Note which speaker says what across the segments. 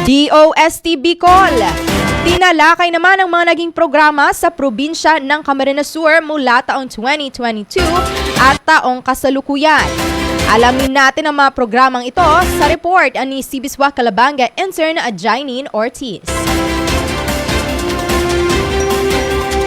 Speaker 1: DOST Bicol. Tinalakay naman ang mga naging programa sa probinsya ng Camarines Sur mula taong 2022 at taong kasalukuyan. Alamin natin ang mga programang ito sa report ni Sibiswa Calabanga intern Jainine Ortiz.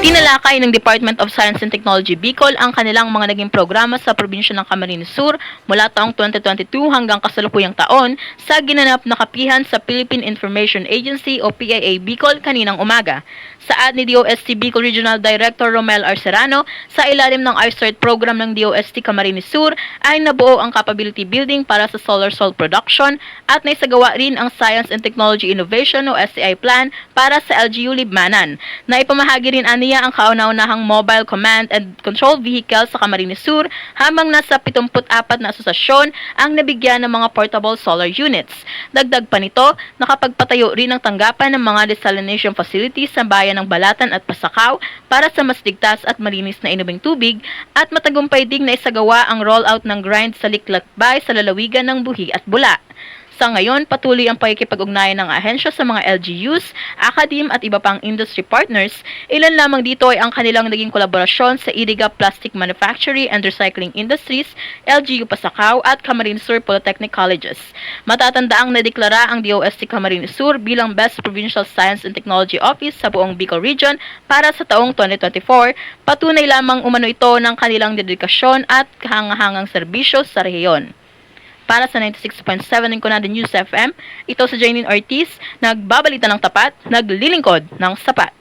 Speaker 2: Tinalakay ng Department of Science and Technology Bicol ang kanilang mga naging programa sa probinsya ng Camarines Sur mula taong 2022 hanggang kasalukuyang taon sa ginanap na kapihan sa Philippine Information Agency o PIA Bicol kaninang umaga. Saad ni DOST Bicol Regional Director Romel Arcerano, sa ilalim ng iStart program ng DOST Camarines Sur ay nabuo ang capability building para sa solar salt production at naisagawa rin ang Science and Technology Innovation o SCI plan para sa LGU Libmanan. Naipamahagi rin aniya ang kauna-unahang mobile command and control vehicle sa Camarines Sur habang nasa 74 na asosasyon ang nabigyan ng mga portable solar units. Dagdag pa nito, nakapagpatayo rin ng tanggapan ng mga desalination facilities sa bayan ng Balatan at Pasakaw para sa mas ligtas at malinis na inuming tubig at matagumpay ding na isagawa ang rollout ng grind sa Liklakbay sa lalawigan ng Buhi at Bula. Sa ngayon, patuloy ang pakikipag-ugnayan ng ahensya sa mga LGUs, academe at iba pang industry partners. Ilan lamang dito ay ang kanilang naging kolaborasyon sa Iriga Plastic Manufacturing and Recycling Industries, LGU Pasakaw at Camarines Sur Polytechnic Colleges. Matatandaang nadeklara ang DOST Camarines Sur bilang Best Provincial Science and Technology Office sa buong Bicol Region para sa taong 2024. Patunay lamang umano ito ng kanilang dedikasyon at kahangahangang serbisyo sa rehiyon. Para sa 96.7 ng Kunada News FM, ito si Jainine Ortiz, nagbabalita ng tapat, naglilingkod ng sapat.